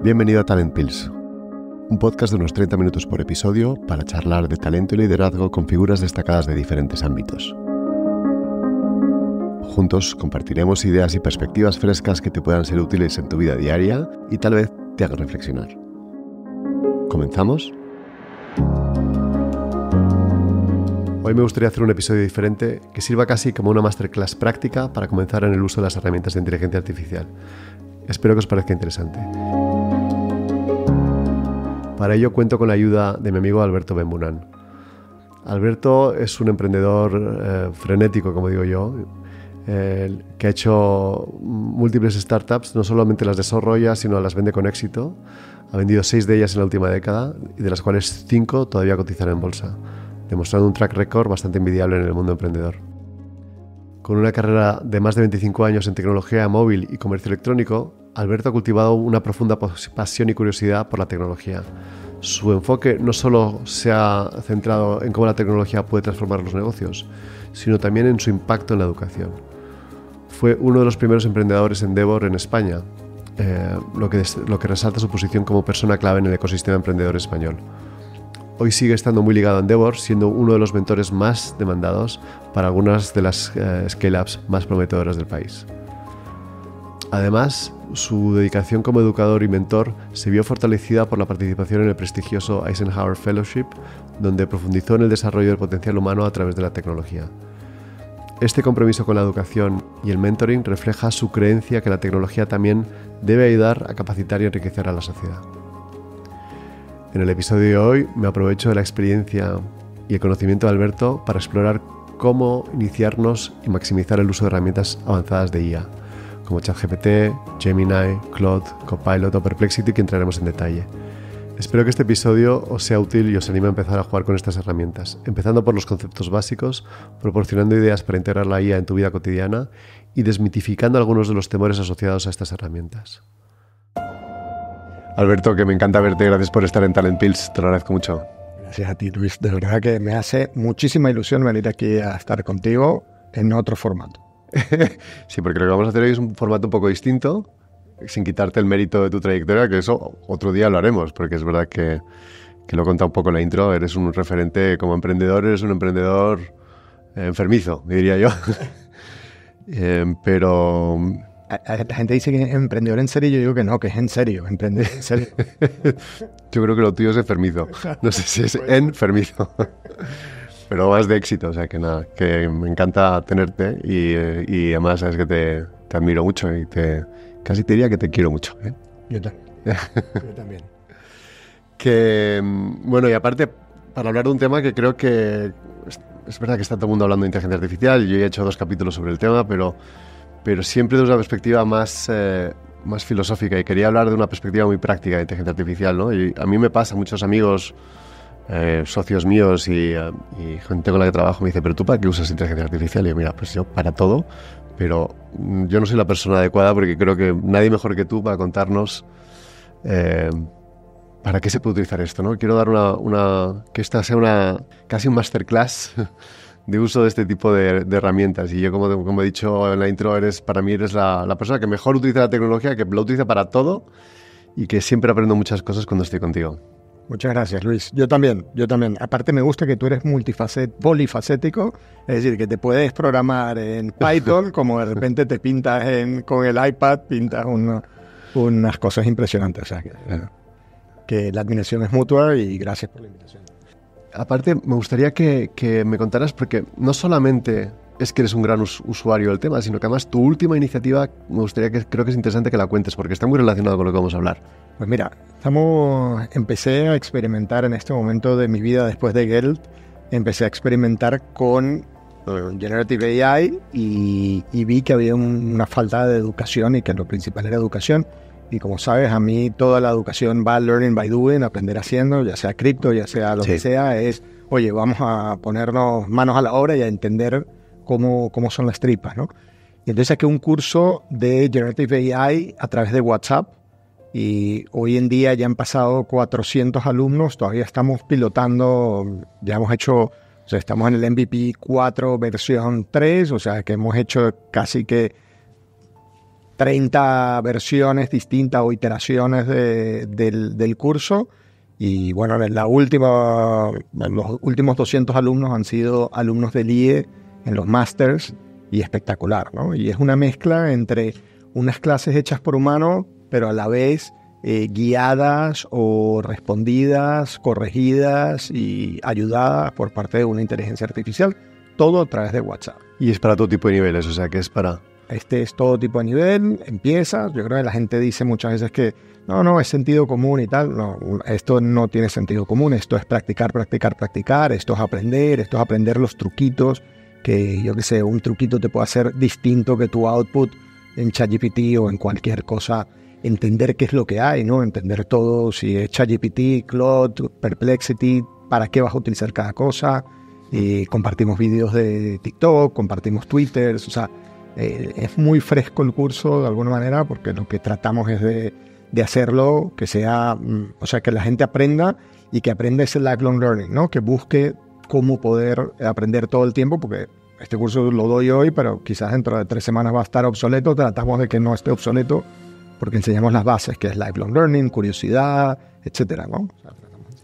Bienvenido a Talent Pills, un podcast de unos 30 minutos por episodio para charlar de talento y liderazgo con figuras destacadas de diferentes ámbitos. Juntos compartiremos ideas y perspectivas frescas que te puedan ser útiles en tu vida diaria y tal vez te hagan reflexionar. ¿Comenzamos? Hoy me gustaría hacer un episodio diferente que sirva casi como una masterclass práctica para comenzar en el uso de las herramientas de inteligencia artificial. Espero que os parezca interesante. Para ello cuento con la ayuda de mi amigo Alberto Benbunan. Alberto es un emprendedor frenético, como digo yo, que ha hecho múltiples startups, no solamente las desarrolla, sino las vende con éxito. Ha vendido 6 de ellas en la última década, y de las cuales 5 todavía cotizan en bolsa, demostrando un track record bastante envidiable en el mundo emprendedor. Con una carrera de más de 25 años en tecnología móvil y comercio electrónico, Alberto ha cultivado una profunda pasión y curiosidad por la tecnología. Su enfoque no solo se ha centrado en cómo la tecnología puede transformar los negocios, sino también en su impacto en la educación. Fue uno de los primeros emprendedores Endeavor en España, lo que resalta su posición como persona clave en el ecosistema emprendedor español. Hoy sigue estando muy ligado a Endeavor, siendo uno de los mentores más demandados para algunas de las scale-ups más prometedoras del país. Además, su dedicación como educador y mentor se vio fortalecida por la participación en el prestigioso Eisenhower Fellowship, donde profundizó en el desarrollo del potencial humano a través de la tecnología. Este compromiso con la educación y el mentoring refleja su creencia que la tecnología también debe ayudar a capacitar y enriquecer a la sociedad. En el episodio de hoy me aprovecho de la experiencia y el conocimiento de Alberto para explorar cómo iniciarnos y maximizar el uso de herramientas avanzadas de IA, como ChatGPT, Gemini, Claude, Copilot o Perplexity, que entraremos en detalle. Espero que este episodio os sea útil y os anime a empezar a jugar con estas herramientas, empezando por los conceptos básicos, proporcionando ideas para integrar la IA en tu vida cotidiana y desmitificando algunos de los temores asociados a estas herramientas. Alberto, que me encanta verte, gracias por estar en Talent Pills, te lo agradezco mucho. Gracias a ti, Luis, de verdad que me hace muchísima ilusión venir aquí a estar contigo en otro formato. Sí, porque lo que vamos a hacer hoy es un formato un poco distinto, sin quitarte el mérito de tu trayectoria, que eso otro día lo haremos, porque es verdad que lo he contado un poco en la intro, eres un referente como emprendedor, eres un emprendedor enfermizo, diría yo. Pero... La gente dice que es emprendedor en serio, yo digo que no, que es en serio, emprendedor en serio. Yo creo que lo tuyo es enfermizo, no sé si es enfermizo. Pero más de éxito, o sea que nada, que me encanta tenerte y además sabes que te admiro mucho y casi te diría que te quiero mucho, ¿eh? Yo también. Yo también. Que, bueno, y aparte, para hablar de un tema que creo que es verdad que está todo el mundo hablando de inteligencia artificial, yo he hecho 2 capítulos sobre el tema, pero siempre desde una perspectiva más filosófica, y quería hablar de una perspectiva muy práctica de inteligencia artificial, ¿no? Y a mí me pasa, muchos amigos, socios míos y gente con la que trabajo me dice, ¿pero tú para qué usas inteligencia artificial? Y yo, mira, pues yo para todo, pero yo no soy la persona adecuada porque creo que nadie mejor que tú para contarnos para qué se puede utilizar esto, ¿no? Quiero dar que esta sea casi un masterclass de uso de este tipo de herramientas. Y yo, como he dicho en la intro, para mí eres la persona que mejor utiliza la tecnología, que lo utiliza para todo y que siempre aprendo muchas cosas cuando estoy contigo. Muchas gracias, Luis. Yo también. Aparte me gusta que tú eres polifacético, es decir, que te puedes programar en Python, como de repente te pintas con el iPad, pintas unas cosas impresionantes. O sea, que la admiración es mutua y gracias por la invitación. Aparte, me gustaría que me contaras, porque no solamente es que eres un gran usuario del tema, sino que además tu última iniciativa creo que es interesante que la cuentes, porque está muy relacionado con lo que vamos a hablar. Pues mira, empecé a experimentar en este momento de mi vida después de Geld, empecé a experimentar con Generative AI y vi que había una falta de educación y que lo principal era educación. Y como sabes, a mí toda la educación va learning by doing, aprender haciendo, ya sea cripto, ya sea lo que sea, es, oye, vamos a ponernos manos a la obra y a entender cómo son las tripas, ¿no? Y entonces saqué un curso de Generative AI a través de WhatsApp y hoy en día ya han pasado 400 alumnos, todavía estamos pilotando, ya hemos hecho, o sea, estamos en el MVP 4 versión 3, o sea, que hemos hecho casi que 30 versiones distintas o iteraciones del curso. Y bueno, los últimos 200 alumnos han sido alumnos del IE en los másters, y espectacular, ¿no? Y es una mezcla entre unas clases hechas por humanos, pero a la vez guiadas o respondidas, corregidas y ayudadas por parte de una inteligencia artificial, todo a través de WhatsApp. Y es para todo tipo de niveles, o sea que es para... Este es todo tipo de nivel, empiezas, yo creo que la gente dice muchas veces que no, es sentido común y tal. No, esto no tiene sentido común, esto es practicar, esto es aprender los truquitos, que yo qué sé, un truquito te puede hacer distinto que tu output en ChatGPT o en cualquier cosa, entender qué es lo que hay, ¿no? Entender todo, si es ChatGPT, Claude, Perplexity, para qué vas a utilizar cada cosa. Compartimos vídeos de TikTok, compartimos Twitter, o sea, es muy fresco el curso de alguna manera, porque lo que tratamos es de hacerlo que sea, o sea, que la gente aprenda, y que aprenda ese lifelong learning, ¿no? Que busque cómo poder aprender todo el tiempo, porque este curso lo doy hoy, pero quizás dentro de 3 semanas va a estar obsoleto. Tratamos de que no esté obsoleto, porque enseñamos las bases, que es lifelong learning, curiosidad, etcétera, ¿no? O sea,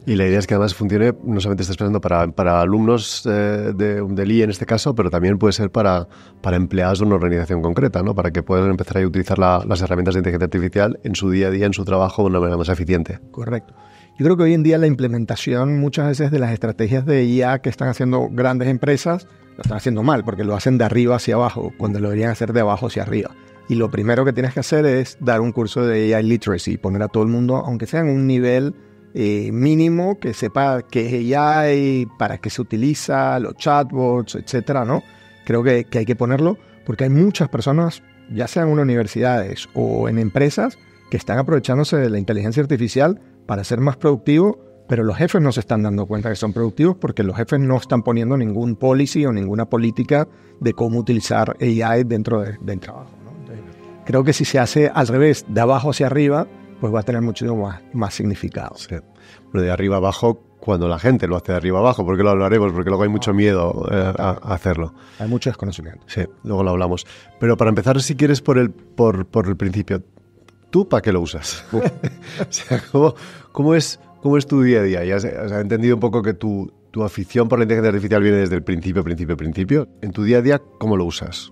y la idea es que además funcione, no solamente estás pensando para alumnos del IE en este caso, pero también puede ser para empleados de una organización concreta, ¿no? Para que puedan empezar a utilizar las herramientas de inteligencia artificial en su día a día, en su trabajo, de una manera más eficiente. Correcto. Yo creo que hoy en día la implementación muchas veces de las estrategias de IA que están haciendo grandes empresas, lo están haciendo mal, porque lo hacen de arriba hacia abajo, cuando lo deberían hacer de abajo hacia arriba. Y lo primero que tienes que hacer es dar un curso de AI Literacy, poner a todo el mundo, aunque sea en un nivel mínimo, que sepa qué es AI, para qué se utiliza, los chatbots, etcétera, ¿no? Creo que hay que ponerlo, porque hay muchas personas, ya sean en universidades o en empresas, que están aprovechándose de la inteligencia artificial para ser más productivos, pero los jefes no se están dando cuenta que son productivos, porque los jefes no están poniendo ningún policy o ninguna política de cómo utilizar AI dentro del trabajo, ¿no? Entonces, creo que si se hace al revés, de abajo hacia arriba, pues va a tener muchísimo más significado. Sí. Pero de arriba abajo, cuando la gente lo hace de arriba abajo, porque lo hablaremos, porque luego hay mucho miedo a hacerlo. Hay mucho desconocimiento. Sí, luego lo hablamos. Pero para empezar, si quieres, por el principio, ¿tú para qué lo usas? O sea, ¿cómo es tu día a día? Ya has entendido un poco que tu afición por la inteligencia artificial viene desde el principio. En tu día a día, ¿cómo lo usas?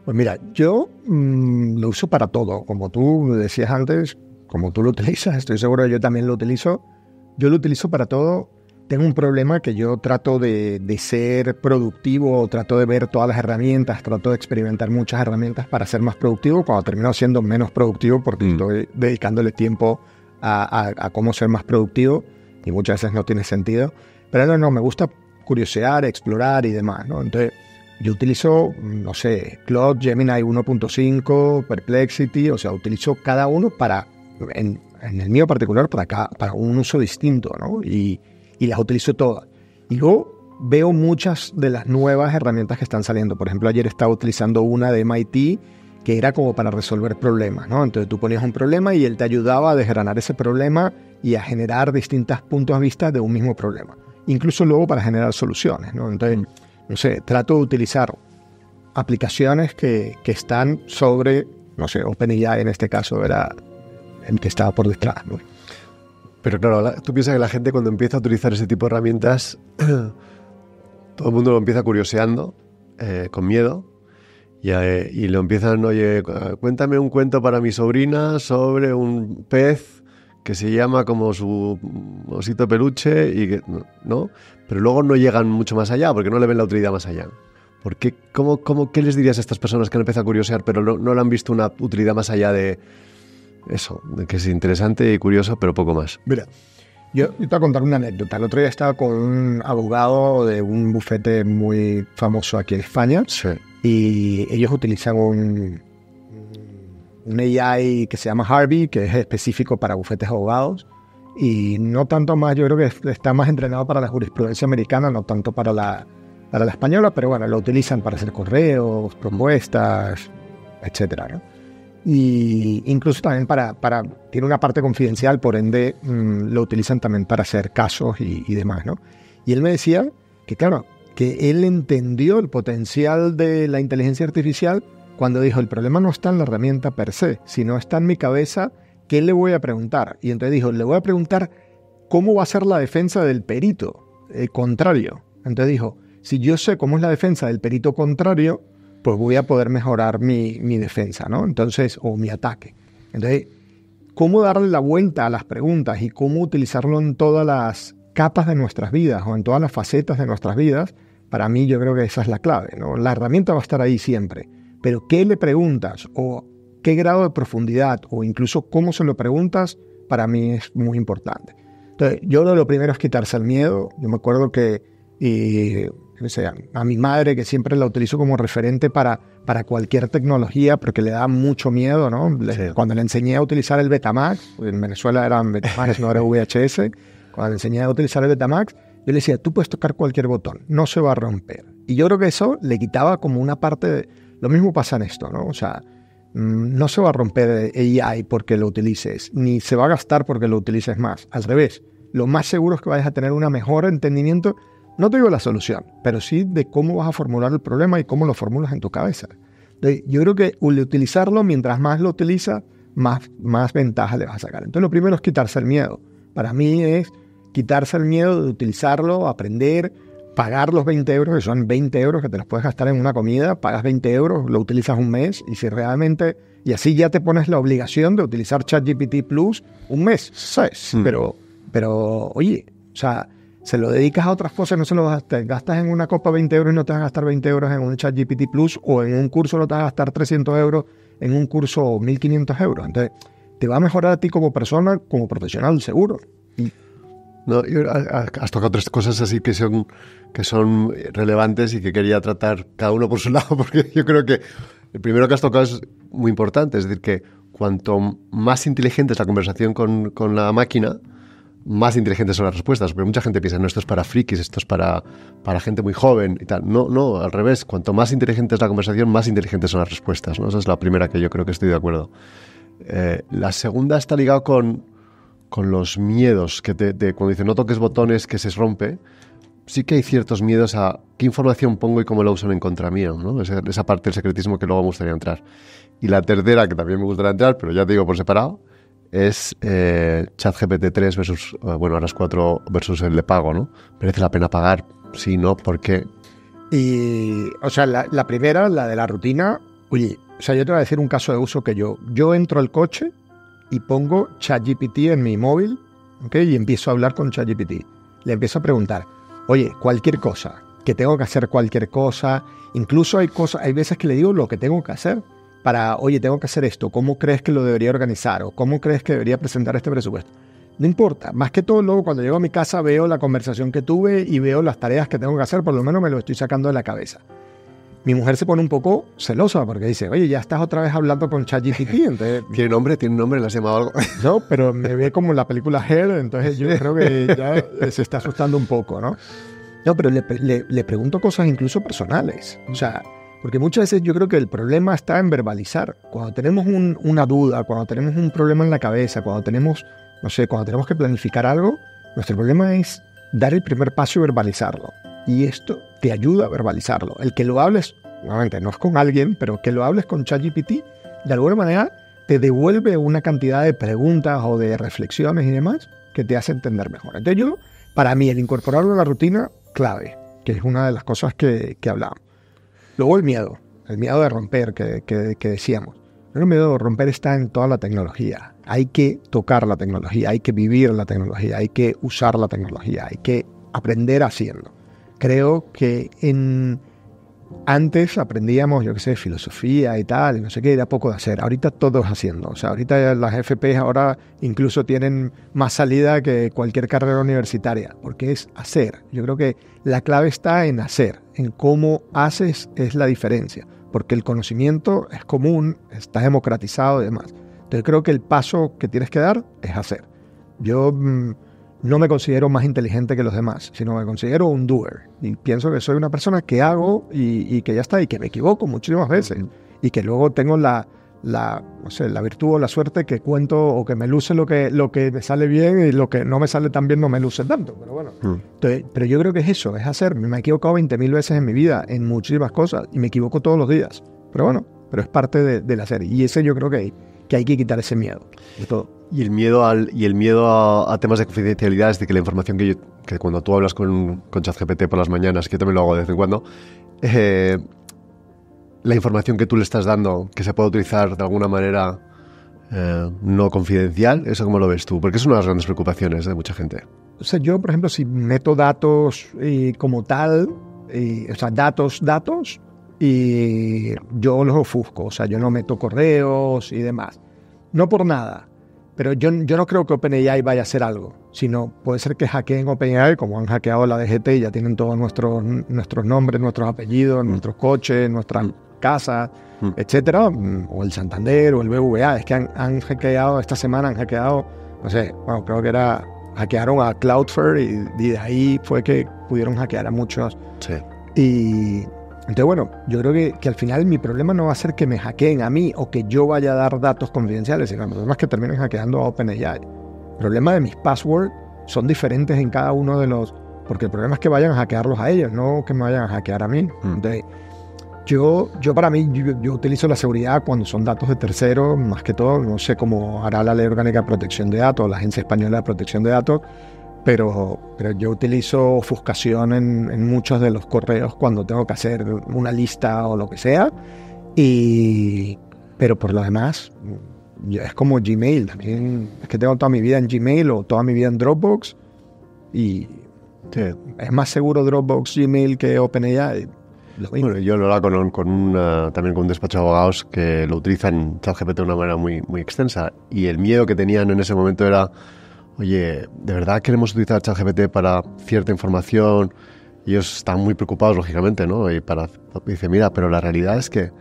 Pues mira, yo lo uso para todo. Como tú decías antes, como tú lo utilizas, estoy seguro que yo también lo utilizo. Yo lo utilizo para todo. Tengo un problema que yo trato de ser productivo, trato de ver todas las herramientas, trato de experimentar muchas herramientas para ser más productivo, cuando termino siendo menos productivo porque estoy dedicándole tiempo a cómo ser más productivo, y muchas veces no tiene sentido. Pero no, me gusta curiosear, explorar y demás, ¿no? Entonces, yo utilizo, no sé, Claude, Gemini 1.5, Perplexity, o sea, utilizo cada uno en el mío particular, para un uso distinto, ¿no? Y las utilizo todas. Y luego veo muchas de las nuevas herramientas que están saliendo. Por ejemplo, ayer estaba utilizando una de MIT que era como para resolver problemas, ¿no? Entonces tú ponías un problema y él te ayudaba a desgranar ese problema y a generar distintos puntos de vista de un mismo problema. Incluso luego para generar soluciones, ¿no? Entonces, no sé, trato de utilizar aplicaciones que están sobre, no sé, OpenAI en este caso era el que estaba por detrás, ¿no? Pero claro, tú piensas que la gente cuando empieza a utilizar ese tipo de herramientas, todo el mundo lo empieza curioseando, con miedo, y lo empiezan, oye, cuéntame un cuento para mi sobrina sobre un pez que se llama como su osito peluche, y que, ¿no? Pero luego no llegan mucho más allá, porque no le ven la utilidad más allá. ¿Por qué? ¿Qué les dirías a estas personas que han empezado a curiosear, pero no le han visto una utilidad más allá de eso, de que es interesante y curioso, pero poco más? Mira, yo te voy a contar una anécdota. El otro día estaba con un abogado de un bufete muy famoso aquí en España. Sí. Y ellos utilizan un AI que se llama Harvey, que es específico para bufetes de abogados. Y no tanto más, yo creo que está más entrenado para la jurisprudencia americana, no tanto para la española, pero bueno, lo utilizan para hacer correos, propuestas, etcétera, ¿no? Y incluso también tiene una parte confidencial, por ende lo utilizan también para hacer casos y demás, ¿no? Y él me decía que, claro, que él entendió el potencial de la inteligencia artificial cuando dijo, el problema no está en la herramienta per se, sino está en mi cabeza, ¿qué le voy a preguntar? Y entonces dijo, le voy a preguntar cómo va a ser la defensa del perito contrario. Entonces dijo, si yo sé cómo es la defensa del perito contrario, pues voy a poder mejorar mi defensa, ¿no? Entonces, o mi ataque. Entonces, cómo darle la vuelta a las preguntas y cómo utilizarlo en todas las capas de nuestras vidas o en todas las facetas de nuestras vidas, para mí yo creo que esa es la clave, ¿no? La herramienta va a estar ahí siempre, pero qué le preguntas o qué grado de profundidad o incluso cómo se lo preguntas, para mí es muy importante. Entonces, yo lo primero es quitarse el miedo. Yo me acuerdo que a mi madre, que siempre la utilizo como referente para cualquier tecnología, porque le da mucho miedo, ¿no? Sí. Cuando le enseñé a utilizar el Betamax, en Venezuela eran Betamax, no era VHS, cuando le enseñé a utilizar el Betamax, yo le decía, tú puedes tocar cualquier botón, no se va a romper. Y yo creo que eso le quitaba como una parte de... Lo mismo pasa en esto, ¿no? O sea, no se va a romper AI porque lo utilices, ni se va a gastar porque lo utilices más. Al revés, lo más seguro es que vayas a tener un mejor entendimiento. No te digo la solución, pero sí de cómo vas a formular el problema y cómo lo formulas en tu cabeza. Yo creo que utilizarlo, mientras más lo utilizas, más ventaja le vas a sacar. Entonces lo primero es quitarse el miedo. Para mí es quitarse el miedo de utilizarlo, aprender, pagar los 20 euros, que son 20 euros que te los puedes gastar en una comida, pagas 20 euros, lo utilizas un mes y si realmente... Y así ya te pones la obligación de utilizar ChatGPT Plus un mes, ¿sabes? Pero oye, o sea... Se lo dedicas a otras cosas, no se lo gastas en una copa 20 euros y no te vas a gastar 20 euros en un ChatGPT Plus, o en un curso no te vas a gastar 300 euros en un curso 1.500 euros. Entonces, te va a mejorar a ti como persona, como profesional, seguro. No, has tocado tres cosas así que son relevantes y que quería tratar cada uno por su lado, porque yo creo que el primero que has tocado es muy importante, es decir, que cuanto más inteligente es la conversación con la máquina, más inteligentes son las respuestas, pero mucha gente piensa, no, esto es para frikis, esto es para gente muy joven y tal. No, al revés, cuanto más inteligente es la conversación, más inteligentes son las respuestas, ¿no? Esa es la primera que yo creo que estoy de acuerdo. La segunda está ligada con los miedos, que cuando dice no toques botones que se rompe, sí que hay ciertos miedos a qué información pongo y cómo la usan en contra mío, ¿no? Esa parte del secretismo que luego me gustaría entrar. Y la tercera, que también me gustaría entrar, pero ya te digo por separado, es ChatGPT 3 versus, ahora es 4 versus el de pago, ¿no? ¿Merece la pena pagar? Sí, ¿no? ¿Por qué? Y, o sea, la primera, la de la rutina, oye, o sea, yo te voy a decir un caso de uso que yo entro al coche y pongo ChatGPT en mi móvil, ¿ok? Y empiezo a hablar con ChatGPT. Le empiezo a preguntar, oye, cualquier cosa, que tengo que hacer cualquier cosa, incluso hay veces que le digo lo que tengo que hacer. Oye, tengo que hacer esto, ¿cómo crees que lo debería organizar? ¿O cómo crees que debería presentar este presupuesto? No importa, más que todo luego cuando llego a mi casa veo la conversación que tuve y veo las tareas que tengo que hacer, por lo menos me lo estoy sacando de la cabeza. Mi mujer se pone un poco celosa porque dice, oye, ya estás otra vez hablando con ChatGPT. Entonces, ¿Tiene nombre? ¿Le has llamado algo? No, pero me ve como en la película Hair, entonces yo creo que ya se está asustando un poco, ¿no? No, pero le pregunto cosas incluso personales, o sea... Porque muchas veces yo creo que el problema está en verbalizar. Cuando tenemos una duda, cuando tenemos un problema en la cabeza, cuando tenemos que planificar algo, nuestro problema es dar el primer paso y verbalizarlo. Y esto te ayuda a verbalizarlo. El que lo hables, nuevamente, no es con alguien, pero que lo hables con ChatGPT, de alguna manera te devuelve una cantidad de preguntas o de reflexiones y demás que te hace entender mejor. Entonces para mí, el incorporarlo a la rutina, clave, que es una de las cosas que hablamos. Luego el miedo de romper que decíamos. El miedo de romper está en toda la tecnología. Hay que tocar la tecnología, hay que vivir la tecnología, hay que usar la tecnología, hay que aprender haciendo. Creo que antes aprendíamos, filosofía y tal, y no sé qué, era poco de hacer. Ahorita todo es haciendo. O sea, ahorita las FPs ahora incluso tienen más salida que cualquier carrera universitaria, porque es hacer. Yo creo que la clave está en hacer, en cómo haces es la diferencia, porque el conocimiento es común, está democratizado y demás. Entonces creo que el paso que tienes que dar es hacer. Yo no me considero más inteligente que los demás, sino me considero un doer. Y pienso que soy una persona que hago y que ya está, y que me equivoco muchísimas veces. Y que luego tengo la virtud o la suerte que cuento o que me luce lo que me sale bien, y lo que no me sale tan bien no me luce tanto. Pero bueno, entonces, pero yo creo que es eso, es hacer. Me he equivocado 20.000 veces en mi vida, en muchísimas cosas, y me equivoco todos los días. Pero bueno, pero es parte de la serie. Y ese yo creo que hay que quitar ese miedo de todo. Y el miedo a temas de confidencialidad es de que la información que cuando tú hablas con ChatGPT por las mañanas, que yo también lo hago de vez en cuando, la información que tú le estás dando, que se puede utilizar de alguna manera no confidencial, ¿eso cómo lo ves tú? Porque es una de las grandes preocupaciones de mucha gente. O sea, yo, por ejemplo, si meto datos como tal, o sea, datos, y yo los ofusco. O sea, yo no meto correos y demás. No por nada. Pero yo no creo que OpenAI vaya a hacer algo, sino puede ser que hackeen OpenAI, como han hackeado la DGT, y ya tienen todos nuestros nombres, nuestros apellidos, nuestros coches, nuestras casas, etcétera, o el Santander o el BBVA. Es que han hackeado, esta semana han hackeado, no sé, bueno, creo que hackearon a Cloudflare y de ahí fue que pudieron hackear a muchos. Sí. Y entonces, bueno, yo creo que al final mi problema no va a ser que me hackeen a mí o que yo vaya a dar datos confidenciales, sino el problema es que terminen hackeando a OpenAI. El problema de mis passwords son diferentes en cada uno de los... Porque el problema es que vayan a hackearlos a ellos, no que me vayan a hackear a mí. Entonces, yo para mí, yo utilizo la seguridad cuando son datos de terceros, más que todo. No sé cómo hará la Ley Orgánica de Protección de Datos, la Agencia Española de Protección de Datos, pero yo utilizo ofuscación en muchos de los correos cuando tengo que hacer una lista o lo que sea. Pero por lo demás, es como Gmail. También es que tengo toda mi vida en Gmail o toda mi vida en Dropbox. Y sí, es más seguro Dropbox, Gmail que OpenAI. Bueno, yo lo hago también con un despacho de abogados que lo utilizan ChatGPT de una manera muy, muy extensa. Y el miedo que tenían en ese momento era... Oye, ¿de verdad queremos utilizar ChatGPT para cierta información? Y ellos están muy preocupados, lógicamente, ¿no? Y dice, mira, pero la realidad es que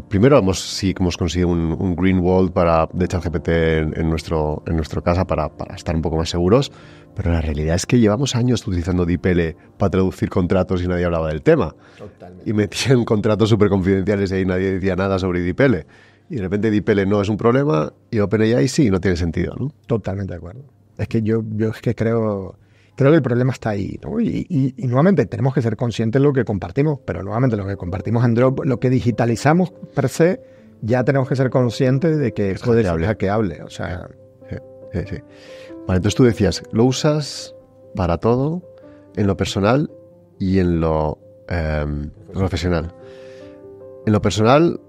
primero hemos conseguido un green wall de ChatGPT en nuestro casa para estar un poco más seguros, pero la realidad es que llevamos años utilizando DeepL para traducir contratos y nadie hablaba del tema. Totalmente. Y metían contratos súper confidenciales y ahí nadie decía nada sobre DeepL. Y de repente DeepL no es un problema y OpenAI sí, no tiene sentido, ¿no? Totalmente de acuerdo. Es que yo es que creo que el problema está ahí, ¿no? Y nuevamente tenemos que ser conscientes de lo que compartimos, pero nuevamente lo que compartimos en Drop, lo que digitalizamos per se, ya tenemos que ser conscientes de que puede ser hackeable. O sea... Sí. Vale, entonces tú decías, lo usas para todo, en lo personal y en lo profesional. En lo personal...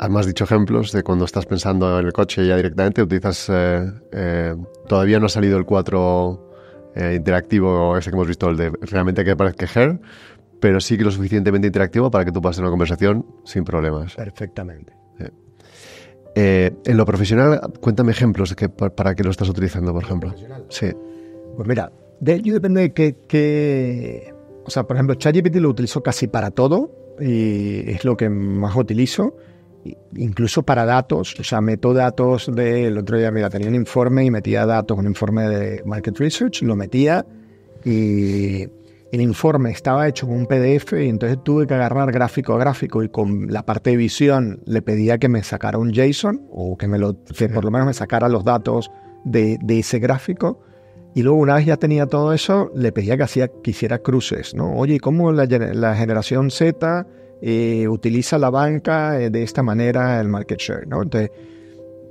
Además, dicho ejemplos de cuando estás pensando en el coche ya directamente, utilizas... todavía no ha salido el 4 interactivo, ese que hemos visto, el de realmente que parezca Her, pero sí que lo suficientemente interactivo para que tú puedas tener una conversación sin problemas. Perfectamente. En lo profesional, cuéntame ejemplos para qué lo estás utilizando, por ejemplo. Sí. Pues mira, de ello depende de qué... O sea, por ejemplo, ChatGPT lo utilizo casi para todo y es lo que más utilizo. Incluso para datos, o sea, meto datos el otro día, mira, tenía un informe y metía datos, un informe de Market Research, lo metía y el informe estaba hecho con un PDF y entonces tuve que agarrar gráfico a gráfico y con la parte de visión le pedía que me sacara un JSON o que por lo menos me sacara los datos de ese gráfico. Y luego, una vez ya tenía todo eso, le pedía que hiciera cruces, ¿no? Oye, ¿cómo la generación Z utiliza la banca de esta manera el market share, ¿no? Entonces,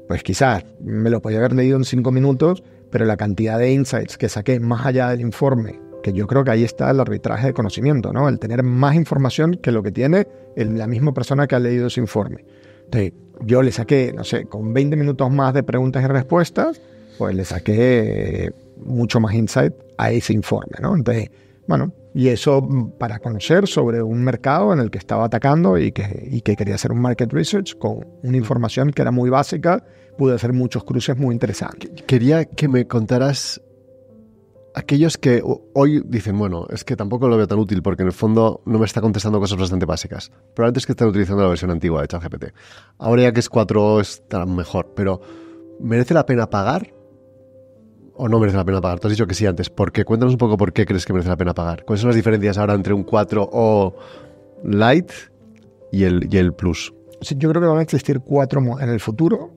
pues quizás me lo podía haber leído en 5 minutos, pero la cantidad de insights que saqué más allá del informe, que yo creo que ahí está el arbitraje de conocimiento, ¿no? El tener más información que lo que tiene la misma persona que ha leído ese informe. Entonces, yo le saqué, no sé, con 20 minutos más de preguntas y respuestas, pues le saqué mucho más insight a ese informe, ¿no? Entonces, bueno, y eso para conocer sobre un mercado en el que estaba atacando y que quería hacer un market research con una información que era muy básica, pude hacer muchos cruces muy interesantes. Quería que me contaras aquellos que hoy dicen, bueno, es que tampoco lo veo tan útil porque en el fondo no me está contestando cosas bastante básicas. Pero antes que están utilizando la versión antigua de ChatGPT. Ahora ya que es 4 está mejor, pero ¿merece la pena pagar? ¿O no merece la pena pagar? Tú has dicho que sí antes. ¿Por qué? Cuéntanos un poco por qué crees que merece la pena pagar. ¿Cuáles son las diferencias ahora entre un 4O Lite y el Plus? Sí, yo creo que van a existir 4 en el futuro,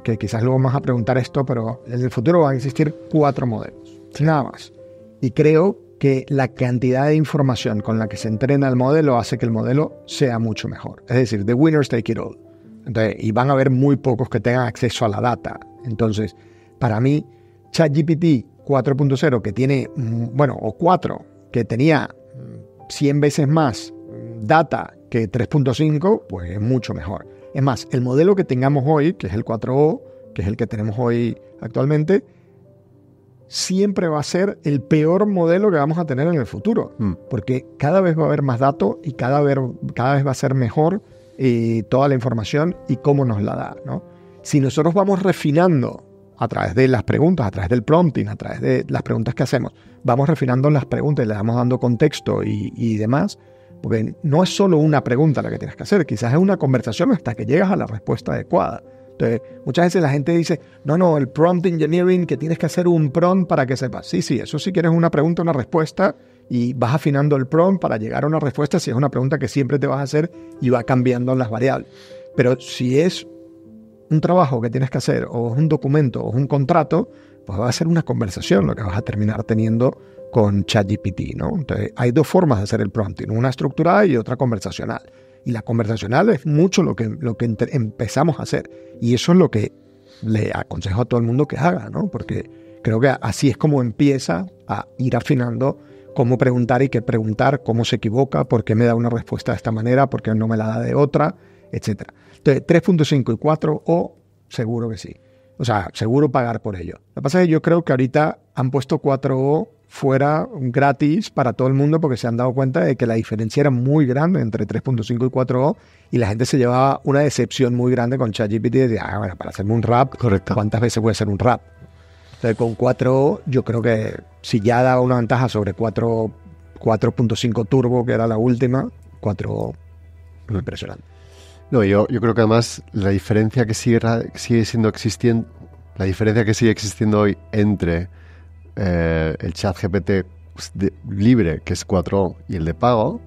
que quizás luego vas a preguntar esto, pero en el futuro van a existir 4 modelos, nada más. Y creo que la cantidad de información con la que se entrena el modelo hace que el modelo sea mucho mejor. Es decir, the winners take it all. Entonces, y van a haber muy pocos que tengan acceso a la data. Entonces, para mí, ChatGPT 4.0, que tiene, o 4, que tenía 100 veces más data que 3.5, pues es mucho mejor. Es más, el modelo que tengamos hoy, que es el 4O, que es el que tenemos hoy actualmente, siempre va a ser el peor modelo que vamos a tener en el futuro. Porque cada vez va a haber más datos y cada vez va a ser mejor toda la información y cómo nos la da, ¿no? Si nosotros vamos refinando a través de las preguntas, a través del prompting, a través de las preguntas que hacemos, vamos refinando las preguntas y le vamos dando contexto y demás, porque no es solo una pregunta la que tienes que hacer, quizás es una conversación hasta que llegas a la respuesta adecuada. Entonces, muchas veces la gente dice, no, el prompt engineering, que tienes que hacer un prompt para que sepas. Sí, eso sí quieres una pregunta, una respuesta, y vas afinando el prompt para llegar a una respuesta si es una pregunta que siempre te vas a hacer y va cambiando las variables. Pero si es un trabajo que tienes que hacer, o es un documento, o es un contrato, pues va a ser una conversación lo que vas a terminar teniendo con ChatGPT, ¿no? Entonces, hay dos formas de hacer el prompting, una estructurada y otra conversacional. Y la conversacional es mucho lo que empezamos a hacer. Y eso es lo que le aconsejo a todo el mundo que haga, ¿no? Porque creo que así es como empieza a ir afinando cómo preguntar y qué preguntar, cómo se equivoca, por qué me da una respuesta de esta manera, por qué no me la da de otra, etc. Entonces, 3.5 y 4O, seguro que sí. O sea, seguro pagar por ello. Lo que pasa es que yo creo que ahorita han puesto 4O fuera gratis para todo el mundo porque se han dado cuenta de que la diferencia era muy grande entre 3.5 y 4O y la gente se llevaba una decepción muy grande con ChatGPT y decía, bueno, para hacerme un rap, correcto, ¿cuántas veces puede ser un rap? Entonces, con 4O yo creo que si ya daba una ventaja sobre 4.5 Turbo, que era la última, 4O, muy impresionante. No, yo creo que además la diferencia que sigue existiendo hoy entre el ChatGPT libre, que es 4O, y el de pago,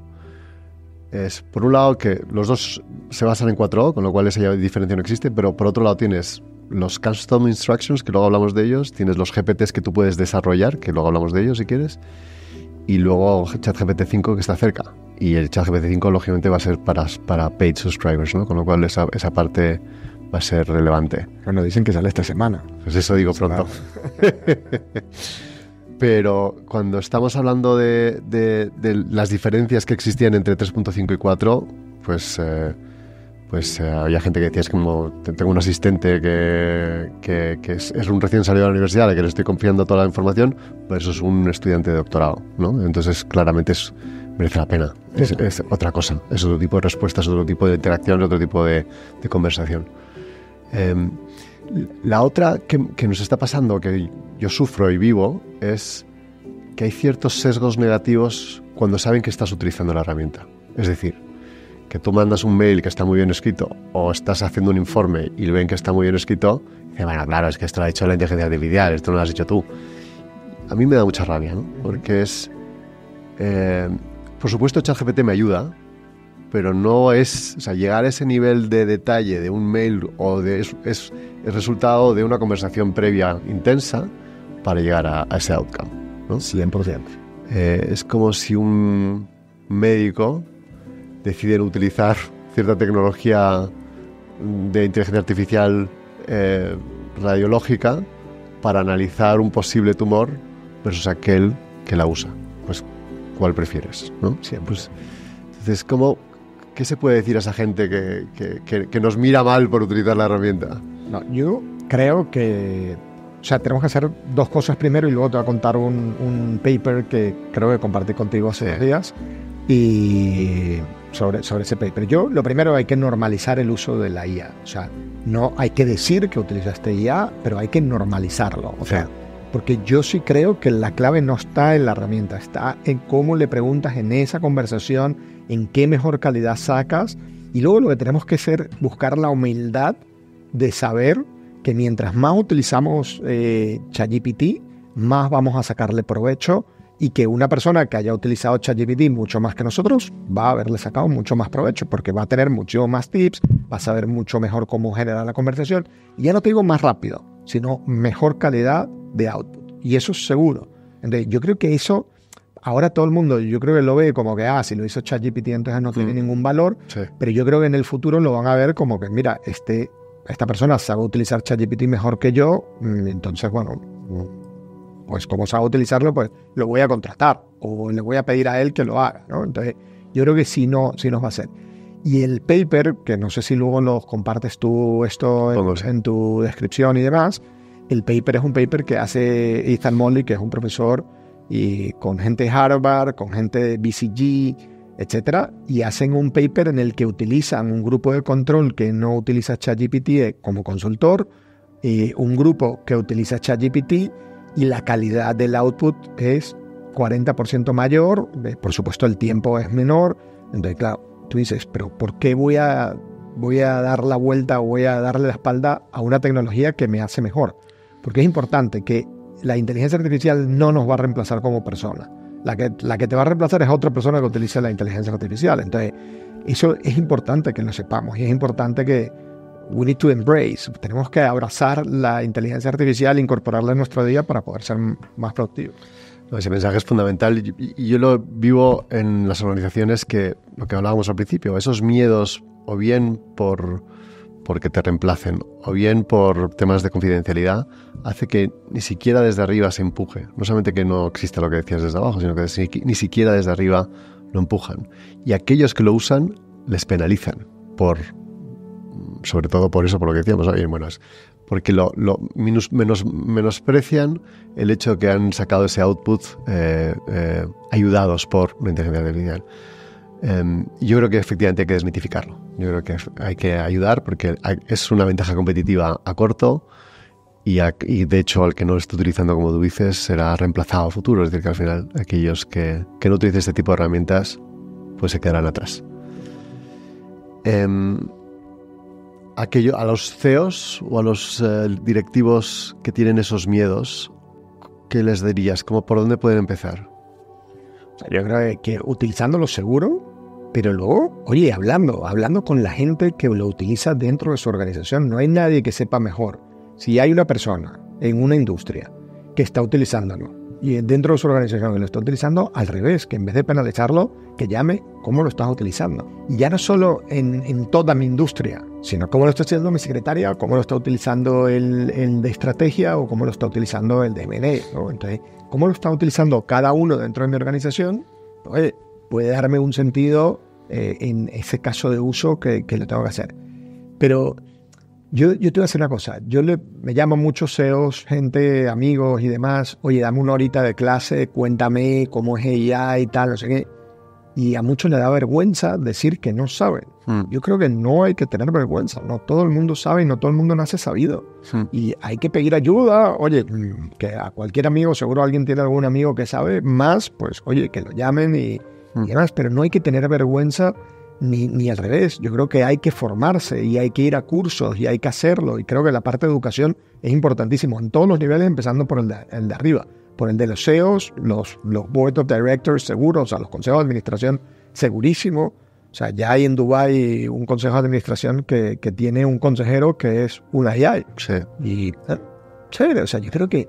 es por un lado que los dos se basan en 4O, con lo cual esa diferencia no existe, pero por otro lado tienes los custom instructions, que luego hablamos de ellos, tienes los GPTs que tú puedes desarrollar, que luego hablamos de ellos si quieres, y luego ChatGPT 5 que está cerca. Y el ChatGPT 5 lógicamente va a ser para paid subscribers, ¿no? Con lo cual esa parte va a ser relevante. Bueno, dicen que sale esta semana. Pues eso digo pronto. Pero cuando estamos hablando de las diferencias que existían entre 3.5 y 4, pues había gente que decía, es como, tengo un asistente que es un recién salido de la universidad, al que le estoy confiando toda la información, pues eso es un estudiante de doctorado, ¿no? Entonces claramente merece la pena. Es otra cosa, es otro tipo de respuestas, otro tipo de interacción, otro tipo de conversación. La otra que nos está pasando, que yo sufro y vivo, es que hay ciertos sesgos negativos cuando saben que estás utilizando la herramienta. Es decir, que tú mandas un mail que está muy bien escrito o estás haciendo un informe y ven que está muy bien escrito, y dicen, bueno, claro, es que esto lo ha hecho la inteligencia artificial, esto no lo has hecho tú. A mí me da mucha rabia, ¿no? Porque por supuesto, ChatGPT me ayuda, pero no es, o sea, llegar a ese nivel de detalle de un mail es el resultado de una conversación previa intensa para llegar a ese outcome, ¿no? 100%. Es como si un médico decide utilizar cierta tecnología de inteligencia artificial radiológica para analizar un posible tumor versus aquel que la usa. Pues, ¿cuál prefieres, no? Sí, pues, entonces, ¿qué se puede decir a esa gente que nos mira mal por utilizar la herramienta? No, yo creo que, o sea, tenemos que hacer dos cosas primero y luego te voy a contar un paper que creo que compartí contigo hace 2 días y sobre ese paper. Yo, lo primero, hay que normalizar el uso de la IA. O sea, no hay que decir que utilizaste IA, pero hay que normalizarlo. O sea, porque yo sí creo que la clave no está en la herramienta, está en cómo le preguntas en esa conversación, en qué mejor calidad sacas, y luego lo que tenemos que hacer, buscar la humildad de saber que mientras más utilizamos ChatGPT, más vamos a sacarle provecho, y que una persona que haya utilizado ChatGPT mucho más que nosotros va a haberle sacado mucho más provecho, porque va a tener mucho más tips, va a saber mucho mejor cómo generar la conversación, y ya no te digo más rápido, sino mejor calidad de output, y eso es seguro. Entonces yo creo que eso, ahora todo el mundo, yo creo que lo ve como que, si lo hizo ChatGPT entonces no tiene ningún valor, Sí. pero yo creo que en el futuro lo van a ver como que, mira, esta persona sabe utilizar ChatGPT mejor que yo, entonces, bueno, pues como sabe utilizarlo, pues lo voy a contratar o le voy a pedir a él que lo haga, ¿no? Entonces, yo creo que sí nos va a hacer. Y el paper, que no sé si luego lo compartes tú esto en tu descripción y demás, el paper es un paper que hace Ethan Molly, que es un profesor y con gente de Harvard, con gente de BCG, etcétera, y hacen un paper en el que utilizan un grupo de control que no utiliza ChatGPT como consultor, un grupo que utiliza ChatGPT, y la calidad del output es 40% mayor, por supuesto el tiempo es menor. Entonces, claro, tú dices, pero ¿por qué voy a dar la vuelta o voy a darle la espalda a una tecnología que me hace mejor? Porque es importante que la inteligencia artificial no nos va a reemplazar como persona. La que te va a reemplazar es otra persona que utilice la inteligencia artificial. Entonces, eso es importante que lo sepamos y es importante que we need to embrace. Tenemos que abrazar la inteligencia artificial e incorporarla en nuestro día para poder ser más productivos. Ese mensaje es fundamental y yo lo vivo en las organizaciones lo que hablábamos al principio, esos miedos o bien porque te reemplacen o bien por temas de confidencialidad, hace que ni siquiera desde arriba se empuje. No solamente que no exista lo que decías desde abajo, sino que ni siquiera desde arriba lo empujan. Y aquellos que lo usan les penalizan sobre todo por eso, por lo que decíamos, porque menosprecian el hecho de que han sacado ese output ayudados por una inteligencia artificial. Yo creo que efectivamente hay que desmitificarlo. Yo creo que hay que ayudar porque es una ventaja competitiva a corto y de hecho al que no lo esté utilizando, como tú dices, será reemplazado a futuro. Es decir, que al final aquellos que no utilicen este tipo de herramientas pues se quedarán atrás. A los CEOs o a los directivos que tienen esos miedos, ¿qué les dirías? ¿Por dónde pueden empezar? Yo creo que utilizándolo seguro, pero luego, oye, hablando con la gente que lo utiliza dentro de su organización. No hay nadie que sepa mejor. Si hay una persona en una industria que está utilizándolo y dentro de su organización que lo está utilizando, al revés, que en vez de penalizarlo, que llame cómo lo estás utilizando. Y ya no solo en toda mi industria, sino cómo lo está haciendo mi secretaria, cómo lo está utilizando el de estrategia o cómo lo está utilizando el de M&A, ¿no? Entonces, cómo lo está utilizando cada uno dentro de mi organización, pues, puede darme un sentido en ese caso de uso que lo tengo que hacer. Pero yo te voy a decir una cosa. Me llaman muchos CEOs, gente, amigos y demás. Oye, dame una horita de clase, cuéntame cómo es AI y tal, no sé qué. Y a muchos les da vergüenza decir que no saben. Yo creo que no hay que tener vergüenza. No todo el mundo sabe y no todo el mundo nace sabido. Y hay que pedir ayuda. Oye, que a cualquier amigo, seguro alguien tiene algún amigo que sabe más, pues oye, que lo llamen y demás. Pero no hay que tener vergüenza ni al revés. Yo creo que hay que formarse y hay que ir a cursos y hay que hacerlo. Y creo que la parte de educación es importantísimo en todos los niveles, empezando por el de arriba. Por el de los CEOs, los Board of Directors seguros, o sea, los consejos de administración segurísimo. O sea, ya hay en Dubái un consejo de administración que tiene un consejero que es una AI. Sí. Y chévere, o sea, yo creo que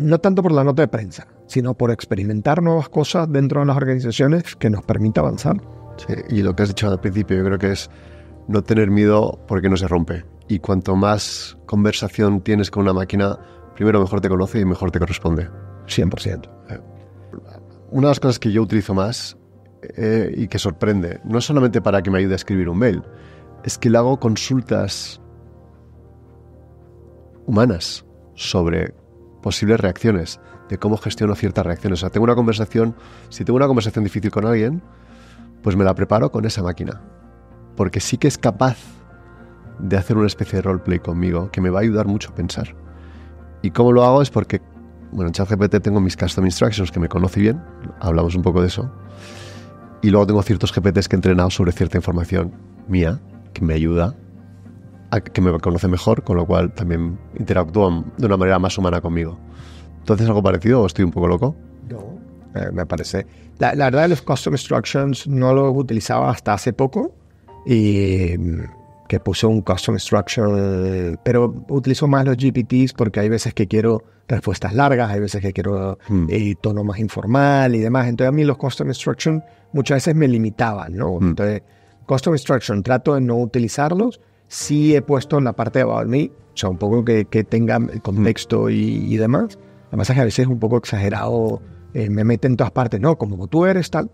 no tanto por la nota de prensa, sino por experimentar nuevas cosas dentro de las organizaciones que nos permita avanzar. Sí, y lo que has dicho al principio, yo creo que es no tener miedo porque no se rompe. Y cuanto más conversación tienes con una máquina, primero mejor te conoce y mejor te corresponde. 100%. Una de las cosas que yo utilizo más y que sorprende, no es solamente para que me ayude a escribir un mail, es que le hago consultas humanas sobre posibles reacciones, de cómo gestiono ciertas reacciones. O sea, si tengo una conversación difícil con alguien, pues me la preparo con esa máquina, porque sí que es capaz de hacer una especie de roleplay conmigo que me va a ayudar mucho a pensar. ¿Y cómo lo hago? Es porque, en ChatGPT tengo mis custom instructions que me conoce bien, hablamos un poco de eso, y luego tengo ciertos GPTs que he entrenado sobre cierta información mía que me ayuda a que me conoce mejor, con lo cual también interactúan de una manera más humana conmigo. ¿Entonces algo parecido o estoy un poco loco? No, me parece. La verdad, los custom instructions no los utilizaba hasta hace poco y que puse un custom instruction, pero utilizo más los GPTs porque hay veces que quiero respuestas largas, hay veces que quiero tono más informal y demás. Entonces a mí los custom instruction muchas veces me limitaban, ¿no? Entonces custom instruction trato de no utilizarlos. Sí he puesto en la parte de About Me, o sea, un poco que tenga el contexto y demás. Además es que a veces es un poco exagerado, me mete en todas partes, no, como tú eres tal.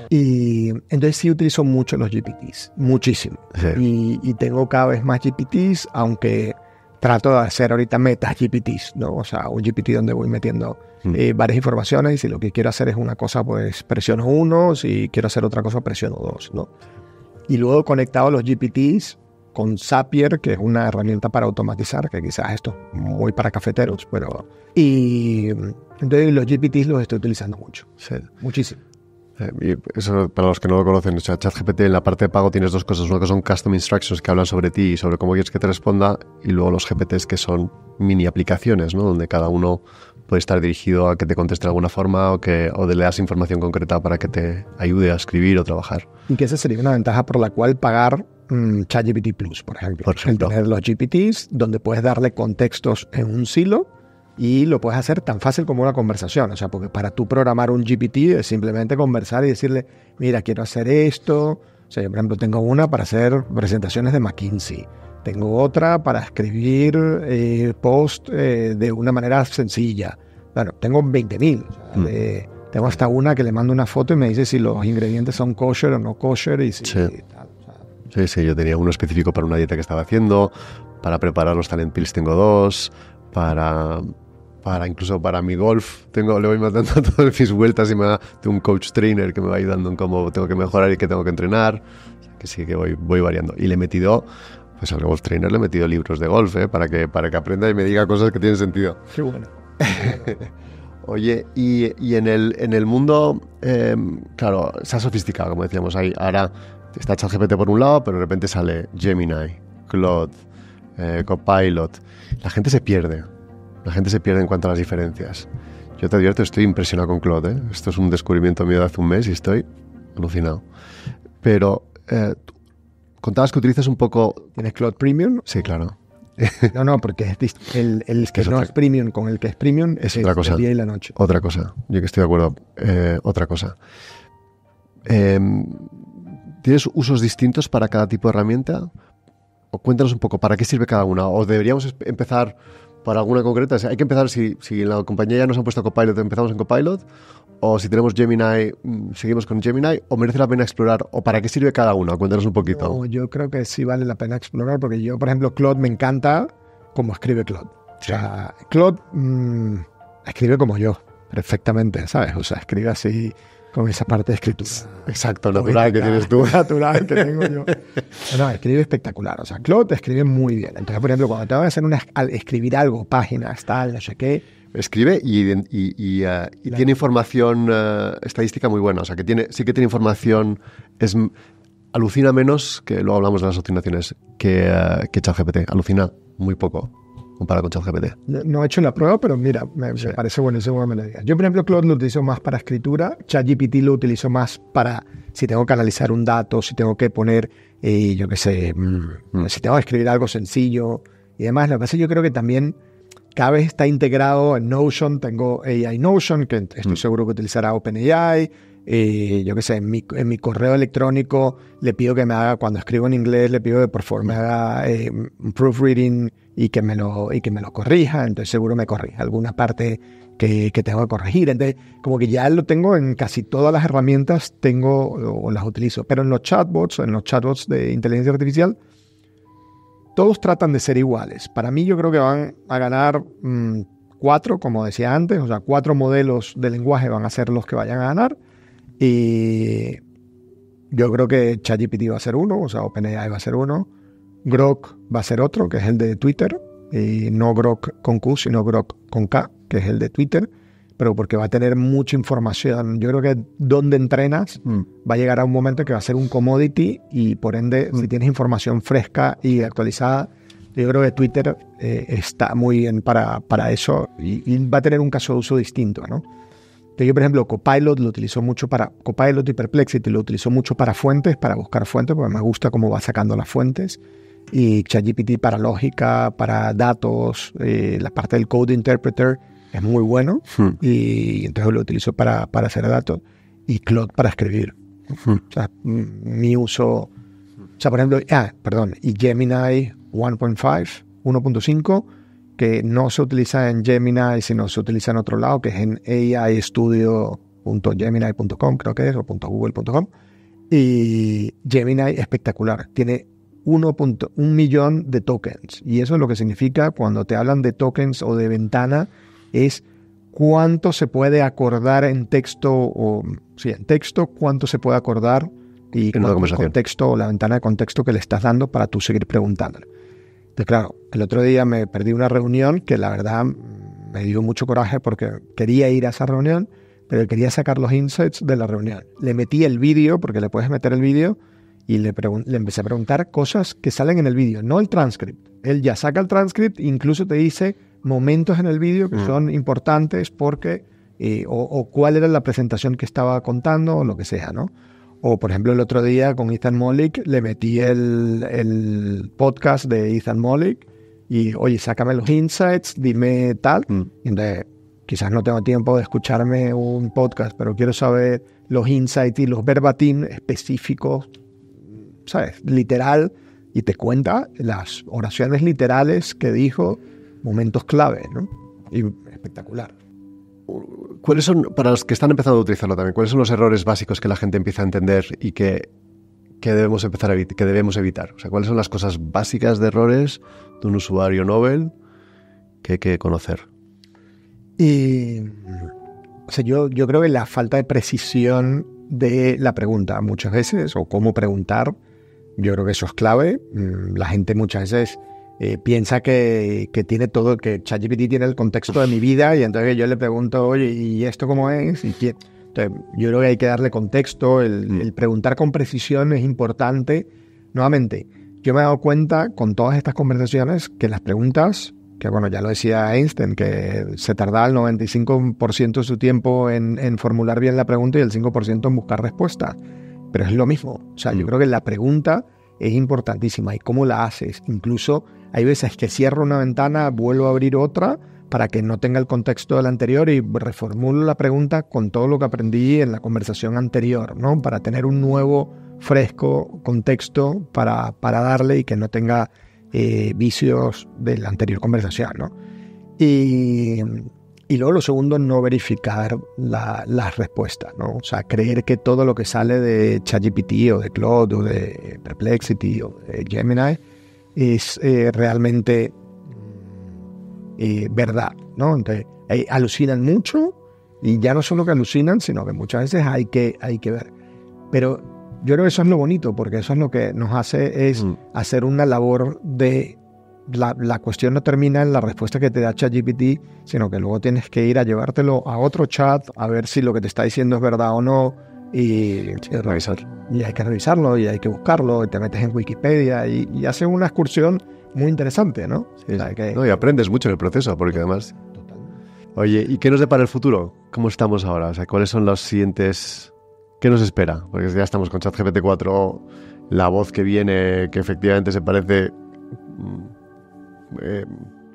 Y entonces sí utilizo mucho los GPTs, muchísimo. Sí. Y tengo cada vez más GPTs, aunque trato de hacer ahorita metas GPTs, ¿no? O sea, un GPT donde voy metiendo varias informaciones y si lo que quiero hacer es una cosa, pues presiono 1, si quiero hacer otra cosa, presiono 2, ¿no? Y luego conectado a los GPTs con Zapier, que es una herramienta para automatizar, que quizás esto es muy para cafeteros, pero... Y entonces los GPTs los estoy utilizando mucho, sí, muchísimo. Y eso, para los que no lo conocen, o sea, ChatGPT en la parte de pago tienes dos cosas. Una que son custom instructions que hablan sobre ti y sobre cómo quieres que te responda, y luego los GPTs que son mini aplicaciones, ¿no? Donde cada uno puede estar dirigido a que te conteste de alguna forma o le das información concreta para que te ayude a escribir o trabajar. Y que esa sería una ventaja por la cual pagar ChatGPT Plus, por ejemplo. El tener los GPTs donde puedes darle contextos en un silo y lo puedes hacer tan fácil como una conversación. O sea, porque para tú programar un GPT es simplemente conversar y decirle, mira, quiero hacer esto. O sea, yo, por ejemplo, tengo una para hacer presentaciones de McKinsey. Tengo otra para escribir post de una manera sencilla. Bueno, tengo 20.000. O sea, tengo hasta una que le mando una foto y me dice si los ingredientes son kosher o no kosher. Y si, sí. Y tal, o sea. Sí, yo tenía uno específico para una dieta que estaba haciendo. Para preparar los Talent Pills tengo dos. Incluso para mi golf le voy mandando todas mis vueltas y tengo un coach trainer que me va ayudando en cómo tengo que mejorar y qué tengo que entrenar. O sea, que sí que voy variando. Y le he metido, pues al golf trainer le he metido libros de golf, para que aprenda y me diga cosas que tienen sentido. Qué bueno. Oye, y en el mundo, claro, se ha sofisticado, como decíamos, ahora está ChatGPT por un lado, pero de repente sale Gemini, Claude, Copilot. La gente se pierde en cuanto a las diferencias. Yo te advierto, estoy impresionado con Claude, ¿eh? Esto es un descubrimiento mío de hace un mes y estoy alucinado. Pero contabas que utilizas un poco... ¿Tienes Claude Premium? Sí, claro. No, porque el que no es Premium con el que es Premium es otra cosa. El día y la noche. Otra cosa, yo que estoy de acuerdo. Otra cosa. ¿Tienes usos distintos para cada tipo de herramienta? O cuéntanos un poco, ¿para qué sirve cada una? ¿O deberíamos empezar por alguna concreta? O sea, hay que empezar, si en la compañía ya nos han puesto Copilot, empezamos en Copilot. O si tenemos Gemini, seguimos con Gemini. ¿O merece la pena explorar? ¿O para qué sirve cada una? Cuéntanos un poquito. No, yo creo que sí vale la pena explorar, porque yo, por ejemplo, Claude me encanta cómo escribe Claude. O sea, Claude escribe como yo, perfectamente, ¿sabes? O sea, escribe así, con esa parte de escritura. Exacto, natural que tienes tú. Natural que tengo yo. No, escribe espectacular. O sea, Claude escribe muy bien. Entonces, por ejemplo, cuando te vas a hacer escribir algo, páginas, tal, no sé qué. Escribe y tiene información estadística muy buena. O sea, sí que tiene información, alucina menos, que luego hablamos de las alucinaciones, que ChatGPT. Alucina muy poco comparado con ChatGPT. No he hecho la prueba, pero mira, me parece buenísimo que me lo digas. Yo, por ejemplo, Claude lo utilizo más para escritura. ChatGPT lo utilizo más para si tengo que analizar un dato, si tengo que poner, yo qué sé, si tengo que escribir algo sencillo y demás. Lo que pasa es que yo creo que también cada vez está integrado en Notion. Tengo AI Notion, que estoy seguro que utilizará OpenAI. Yo qué sé, en mi correo electrónico le pido que me haga, cuando escribo en inglés, le pido que por favor me haga un proofreading y que me lo corrija. Entonces seguro me corrija alguna parte que tengo que corregir. Entonces, como que ya lo tengo en casi todas las herramientas, o las utilizo. Pero en los chatbots de inteligencia artificial, todos tratan de ser iguales. Para mí, yo creo que van a ganar 4, como decía antes. O sea, 4 modelos de lenguaje van a ser los que vayan a ganar. Y yo creo que ChatGPT va a ser uno, o sea, OpenAI va a ser uno. Grok va a ser otro, que es el de Twitter. Y no Grok con Q, sino Grok con K, que es el de Twitter. Pero porque va a tener mucha información. Yo creo que donde entrenas va a llegar a un momento que va a ser un commodity y por ende, si tienes información fresca y actualizada, yo creo que Twitter está muy bien para eso y va a tener un caso de uso distinto, ¿no? Yo, por ejemplo, Copilot Copilot y Perplexity lo utilizo mucho para fuentes, para buscar fuentes, porque me gusta cómo va sacando las fuentes. Y ChatGPT para lógica, para datos, la parte del Code Interpreter es muy bueno. Y entonces lo utilizo para hacer datos. Y Claude para escribir. O sea, mi uso... O sea, por ejemplo, y Gemini 1.5, que no se utiliza en Gemini, sino se utiliza en otro lado, que es en aistudio.gemini.com, creo que es, o .google.com. Y Gemini espectacular. Tiene 1 millón de tokens. Y eso es lo que significa cuando te hablan de tokens o de ventana, es cuánto se puede acordar en texto, cuánto se puede acordar y en cuánto contexto o la ventana de contexto que le estás dando para tú seguir preguntándole. Entonces, claro, el otro día me perdí una reunión que la verdad me dio mucho coraje porque quería ir a esa reunión, pero quería sacar los insights de la reunión. Le metí el vídeo, porque le puedes meter el vídeo, y le empecé a preguntar cosas que salen en el vídeo, no el transcript. Él ya saca el transcript, incluso te dice momentos en el vídeo que son importantes porque, o cuál era la presentación que estaba contando, o lo que sea, ¿no? O, por ejemplo, el otro día con Ethan Mollick le metí el podcast de Ethan Mollick y, oye, sácame los insights, dime tal. Y entonces, quizás no tengo tiempo de escucharme un podcast, pero quiero saber los insights y los verbatim específicos, ¿sabes? Literal, y te cuenta las oraciones literales que dijo, momentos clave, ¿no? Y espectacular. ¿Cuáles son, para los que están empezando a utilizarlo también, cuáles son los errores básicos que la gente empieza a entender y que debemos empezar que debemos evitar? O sea, ¿cuáles son las cosas básicas de errores de un usuario novel que hay que conocer? O sea, yo creo que la falta de precisión de la pregunta muchas veces, o cómo preguntar, yo creo que eso es clave. La gente muchas veces piensa que tiene todo, que ChatGPT tiene el contexto de mi vida, y entonces yo le pregunto, oye, ¿y esto cómo es? Entonces, yo creo que hay que darle contexto. El preguntar con precisión es importante. Nuevamente, yo me he dado cuenta con todas estas conversaciones que las preguntas, que bueno, ya lo decía Einstein, que se tardaba el 95% de su tiempo en formular bien la pregunta y el 5% en buscar respuesta. Pero es lo mismo. O sea, yo creo que la pregunta es importantísima. ¿Y cómo la haces? Incluso hay veces que cierro una ventana, vuelvo a abrir otra para que no tenga el contexto del anterior y reformulo la pregunta con todo lo que aprendí en la conversación anterior, ¿no? Para tener un nuevo, fresco contexto para darle y que no tenga vicios de la anterior conversación, ¿no? Y luego lo segundo, no verificar las respuestas, ¿no? O sea, creer que todo lo que sale de ChatGPT o de Claude o de Perplexity o de Gemini es realmente verdad, ¿no? Entonces, alucinan mucho, y ya no solo que alucinan, sino que muchas veces hay que ver. Pero yo creo que eso es lo bonito, porque eso es lo que nos hace es hacer una labor de... La cuestión no termina en la respuesta que te da ChatGPT, sino que luego tienes que ir a llevártelo a otro chat a ver si lo que te está diciendo es verdad o no, y revisar. Y hay que revisarlo, y hay que buscarlo, y te metes en Wikipedia y haces una excursión muy interesante, ¿no? Sí, o sea, no, y aprendes mucho en el proceso, porque además... Totalmente. Oye, ¿y qué nos depara el futuro? ¿Cómo estamos ahora? O sea, ¿cuáles son los siguientes... ¿Qué nos espera? Porque ya estamos con ChatGPT 4, la voz que viene, que efectivamente se parece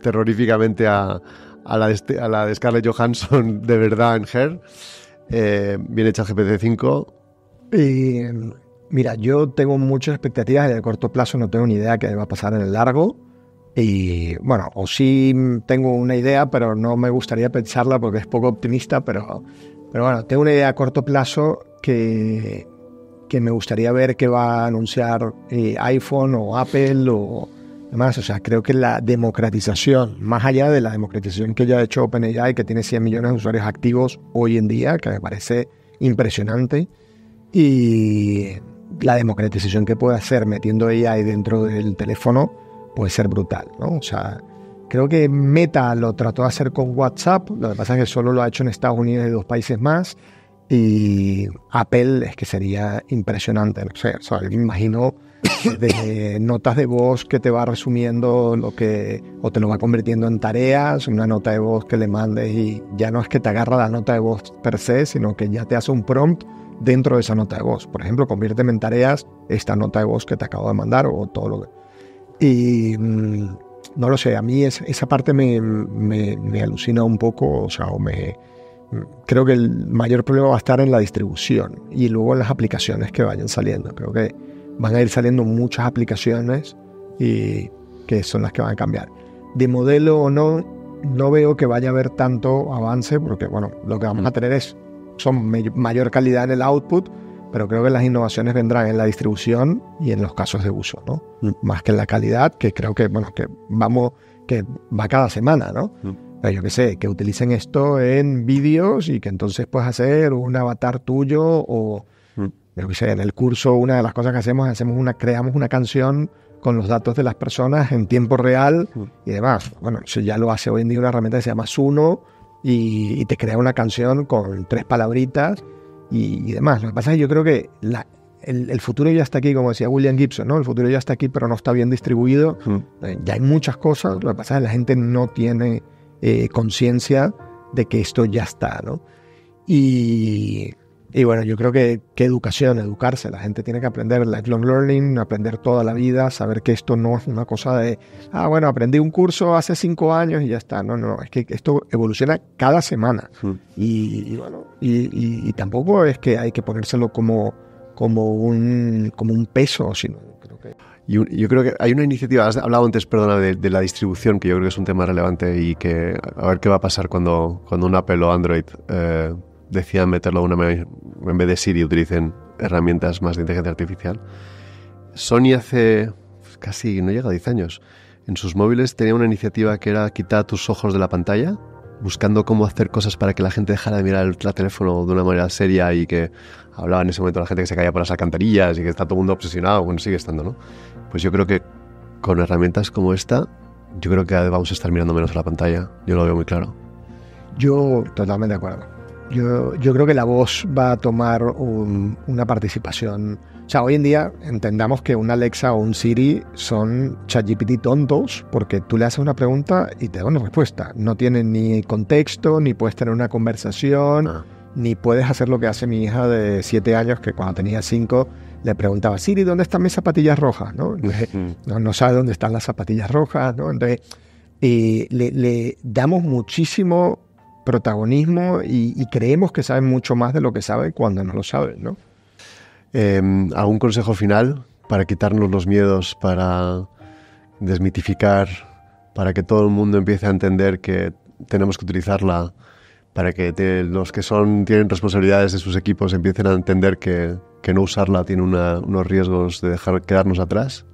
terroríficamente a la de Scarlett Johansson de verdad en Her. Viene ChatGPT 5. Mira, yo tengo muchas expectativas. En el corto plazo no tengo ni idea qué va a pasar en el largo. Y bueno, o sí tengo una idea, pero no me gustaría pensarla porque es poco optimista. Pero bueno, tengo una idea a corto plazo que me gustaría ver que va a anunciar iPhone o Apple o demás. O sea, creo que la democratización, más allá de la democratización que ya ha hecho OpenAI, que tiene 100 millones de usuarios activos hoy en día, que me parece impresionante, y la democratización que puede hacer metiendo AI dentro del teléfono puede ser brutal, ¿no? O sea, creo que Meta lo trató de hacer con WhatsApp, lo que pasa es que solo lo ha hecho en Estados Unidos y 2 países más, y Apple es que sería impresionante, no sé, o sea, me imagino de notas de voz que te va resumiendo o te lo va convirtiendo en tareas, una nota de voz que le mandes y ya no es que te agarra la nota de voz per se, sino que ya te hace un prompt dentro de esa nota de voz. Por ejemplo, conviérteme en tareas esta nota de voz que te acabo de mandar o todo lo que... Y no lo sé, a mí esa parte me alucina un poco, o sea, creo que el mayor problema va a estar en la distribución y luego en las aplicaciones que vayan saliendo. Creo que van a ir saliendo muchas aplicaciones y que son las que van a cambiar. De modelo o no veo que vaya a haber tanto avance porque, bueno, lo que vamos a tener son mayor calidad en el output, pero creo que las innovaciones vendrán en la distribución y en los casos de uso, ¿no? Más que en la calidad, que creo que, bueno, que va cada semana, ¿no? Pero yo qué sé, que utilicen esto en vídeos y que entonces puedas hacer un avatar tuyo o, yo qué sé, en el curso una de las cosas que creamos una canción con los datos de las personas en tiempo real y demás. Bueno, eso ya lo hace hoy en día una herramienta que se llama Suno y te crea una canción con 3 palabritas y demás. Lo que pasa es que yo creo que el futuro ya está aquí, como decía William Gibson, ¿no? El futuro ya está aquí, pero no está bien distribuido. Ya hay muchas cosas. Lo que pasa es que la gente no tiene conciencia de que esto ya está, ¿no? Y bueno, yo creo que educarse. La gente tiene que aprender lifelong learning, aprender toda la vida, saber que esto no es una cosa de, bueno, aprendí un curso hace 5 años y ya está. No, es que esto evoluciona cada semana. Y bueno, y tampoco es que hay que ponérselo como un peso, sino creo que... Yo creo que hay una iniciativa, has hablado antes, perdona, de la distribución, que yo creo que es un tema relevante y que a ver qué va a pasar cuando un Apple o Android decidan meterlo en vez de Siri, utilicen herramientas más de inteligencia artificial. Sony hace casi, no llega a 10 años, en sus móviles tenía una iniciativa que era quitar tus ojos de la pantalla, buscando cómo hacer cosas para que la gente dejara de mirar el teléfono de una manera seria y que hablaba en ese momento la gente que se caía por las alcantarillas y que está todo el mundo obsesionado, bueno, sigue estando, ¿no? Pues yo creo que con herramientas como esta, yo creo que vamos a estar mirando menos a la pantalla. Yo lo veo muy claro. Yo totalmente de acuerdo. Yo creo que la voz va a tomar una participación. O sea, hoy en día entendamos que un Alexa o un Siri son ChatGPT tontos porque tú le haces una pregunta y te da una respuesta. No tienen ni contexto, ni puedes tener una conversación, ni puedes hacer lo que hace mi hija de 7 años, que cuando tenía 5 le preguntaba, Siri, ¿dónde están mis zapatillas rojas? ¿No? No sabe dónde están las zapatillas rojas, ¿no? Entonces, le damos muchísimo protagonismo y creemos que saben mucho más de lo que saben cuando no lo saben, ¿no? ¿Algún consejo final para quitarnos los miedos, para desmitificar, para que todo el mundo empiece a entender que tenemos que utilizarla, para que los que tienen responsabilidades de sus equipos empiecen a entender que no usarla tiene unos riesgos de quedarnos atrás?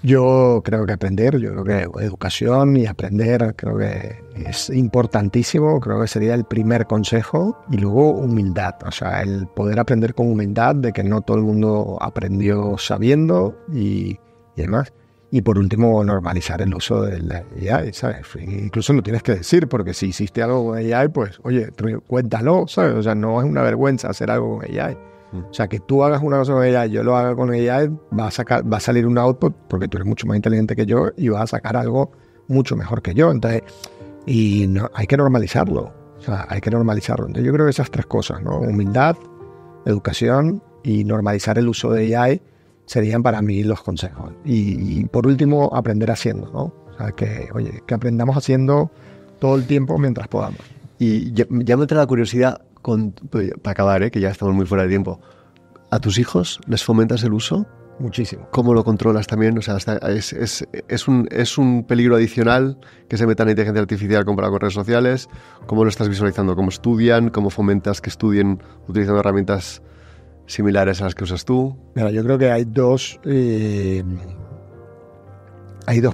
Yo creo que aprender, yo creo que educación y aprender creo que es importantísimo, creo que sería el primer consejo. Y luego humildad, o sea, el poder aprender con humildad de que no todo el mundo aprendió sabiendo y demás. Y por último, normalizar el uso del AI, ¿sabes? Incluso lo tienes que decir, porque si hiciste algo con AI, pues, oye, cuéntalo, ¿sabes? O sea, no es una vergüenza hacer algo con AI. O sea, que tú hagas una cosa con AI, yo lo haga con AI, va a salir un output, porque tú eres mucho más inteligente que yo y vas a sacar algo mucho mejor que yo. Entonces, hay que normalizarlo. O sea, hay que normalizarlo. Entonces, yo creo que esas 3 cosas, ¿no? Humildad, educación y normalizar el uso de AI serían para mí los consejos. Y por último, aprender haciendo, ¿no? O sea, que aprendamos haciendo todo el tiempo mientras podamos. Y ya me entra la curiosidad, para acabar, que ya estamos muy fuera de tiempo. ¿A tus hijos les fomentas el uso? Muchísimo. ¿Cómo lo controlas también? O sea, es un peligro adicional que se meta en inteligencia artificial comparado con redes sociales. ¿Cómo lo estás visualizando? ¿Cómo estudian? ¿Cómo fomentas que estudien utilizando herramientas similares a las que usas tú? Mira, yo creo que hay dos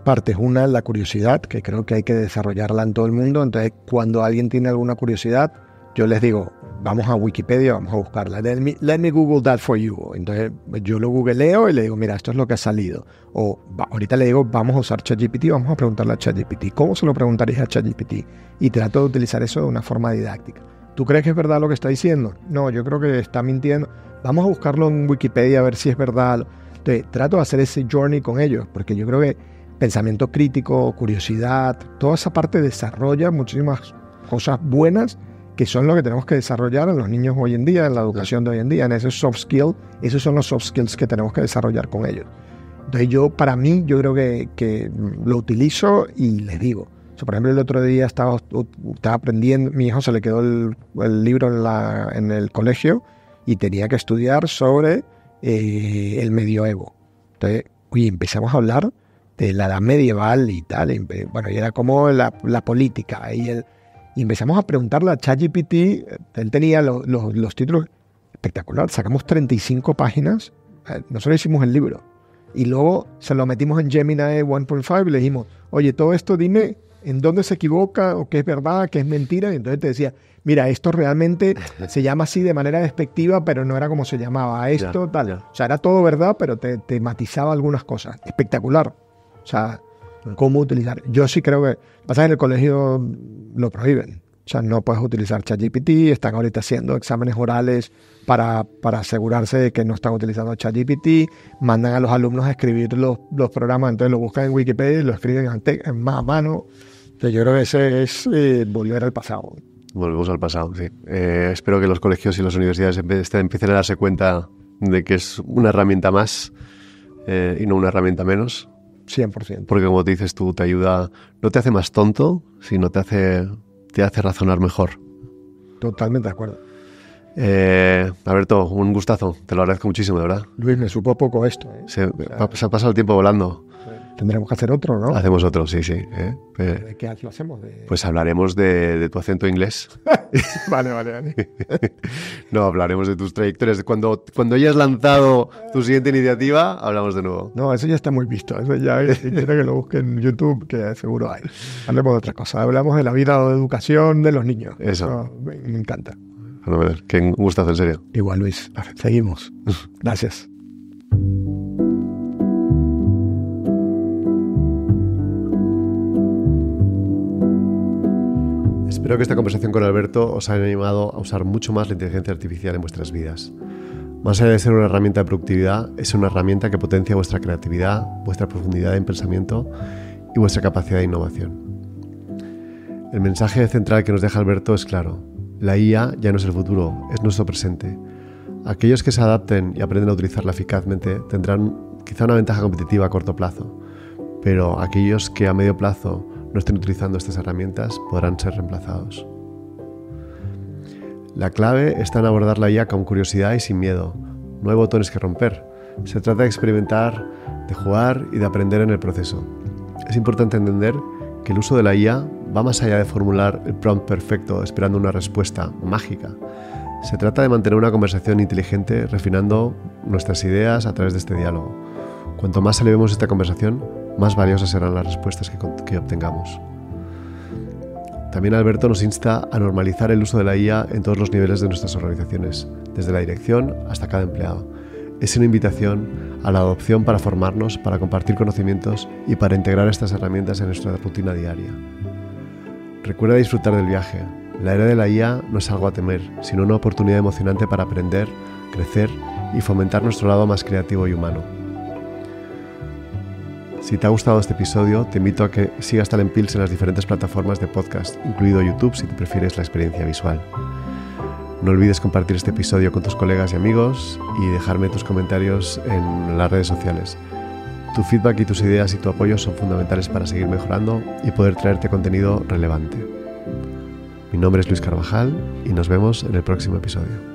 partes. Una es la curiosidad, que creo que hay que desarrollarla en todo el mundo. Entonces, cuando alguien tiene alguna curiosidad, yo les digo, vamos a Wikipedia, vamos a buscarla. Let me Google that for you. Entonces, yo lo googleo y le digo, mira, esto es lo que ha salido. O ahorita le digo, vamos a usar ChatGPT, vamos a preguntarle a ChatGPT. ¿Cómo se lo preguntarías a ChatGPT? Y trato de utilizar eso de una forma didáctica. ¿Tú crees que es verdad lo que está diciendo? No, yo creo que está mintiendo. Vamos a buscarlo en Wikipedia a ver si es verdad. Entonces, trato de hacer ese journey con ellos, porque yo creo que pensamiento crítico, curiosidad, toda esa parte desarrolla muchísimas cosas buenas que son lo que tenemos que desarrollar en los niños hoy en día, en la educación de hoy en día, en ese soft skill. Esos son los soft skills que tenemos que desarrollar con ellos. Entonces para mí, yo creo que lo utilizo y les digo. O sea, por ejemplo, el otro día estaba aprendiendo, mi hijo se le quedó el libro en el colegio y tenía que estudiar sobre el medioevo. Entonces, oye, empezamos a hablar de la edad medieval y tal. Y era como la política. Y empezamos a preguntarle a ChatGPT. Él tenía los títulos espectaculares. Sacamos 35 páginas. Nosotros hicimos el libro. Y luego se lo metimos en Gemini 1.5 y le dijimos, oye, todo esto dime en dónde se equivoca o qué es verdad, qué es mentira. Y entonces te decía, mira, esto realmente se llama así de manera despectiva, pero no era como se llamaba. Esto, tal. Ya. O sea, era todo verdad, pero te matizaba algunas cosas. Espectacular. O sea, cómo utilizar. Yo sí creo que... Pasa que en el colegio lo prohíben. O sea, no puedes utilizar ChatGPT. Están ahorita haciendo exámenes orales para asegurarse de que no están utilizando ChatGPT. Mandan a los alumnos a escribir los programas. Entonces lo buscan en Wikipedia y lo escriben en más a mano. Entonces yo creo que ese es volver al pasado. Volvemos al pasado, sí. Espero que los colegios y las universidades empiecen a darse cuenta de que es una herramienta más y no una herramienta menos. 100%. Porque como te dices tú, te ayuda, no te hace más tonto, sino te hace razonar mejor. Totalmente de acuerdo. Alberto, un gustazo, te lo agradezco muchísimo, de verdad. Luis, me supo poco esto. Se ha pasado el tiempo volando. Tendremos que hacer otro, ¿no? Hacemos otro, sí. ¿De qué lo hacemos? Pues hablaremos de tu acento inglés. Vale. No, hablaremos de tus trayectorias. Cuando hayas lanzado tu siguiente iniciativa, hablamos de nuevo. No, eso ya está muy visto. Eso ya, si quiere que lo busque en YouTube, que seguro hay. Hablemos de otra cosa. Hablamos de la vida o de educación de los niños. Eso. Me encanta. Bueno, qué gustazo, en serio. Igual, Luis. Seguimos. Gracias. Espero que esta conversación con Alberto os haya animado a usar mucho más la inteligencia artificial en vuestras vidas. Más allá de ser una herramienta de productividad, es una herramienta que potencia vuestra creatividad, vuestra profundidad en pensamiento y vuestra capacidad de innovación. El mensaje central que nos deja Alberto es claro. La IA ya no es el futuro, es nuestro presente. Aquellos que se adapten y aprenden a utilizarla eficazmente tendrán quizá una ventaja competitiva a corto plazo, pero aquellos que a medio plazo no estén utilizando estas herramientas podrán ser reemplazados. La clave está en abordar la IA con curiosidad y sin miedo. No hay botones que romper. Se trata de experimentar, de jugar y de aprender en el proceso. Es importante entender que el uso de la IA va más allá de formular el prompt perfecto esperando una respuesta mágica. Se trata de mantener una conversación inteligente refinando nuestras ideas a través de este diálogo. Cuanto más elevemos esta conversación, más valiosas serán las respuestas que obtengamos. También Alberto nos insta a normalizar el uso de la IA en todos los niveles de nuestras organizaciones, desde la dirección hasta cada empleado. Es una invitación a la adopción para formarnos, para compartir conocimientos y para integrar estas herramientas en nuestra rutina diaria. Recuerda disfrutar del viaje. La era de la IA no es algo a temer, sino una oportunidad emocionante para aprender, crecer y fomentar nuestro lado más creativo y humano. Si te ha gustado este episodio, te invito a que sigas Talent Pills en las diferentes plataformas de podcast, incluido YouTube si te prefieres la experiencia visual. No olvides compartir este episodio con tus colegas y amigos y dejarme tus comentarios en las redes sociales. Tu feedback y tus ideas y tu apoyo son fundamentales para seguir mejorando y poder traerte contenido relevante. Mi nombre es Luis Carvajal y nos vemos en el próximo episodio.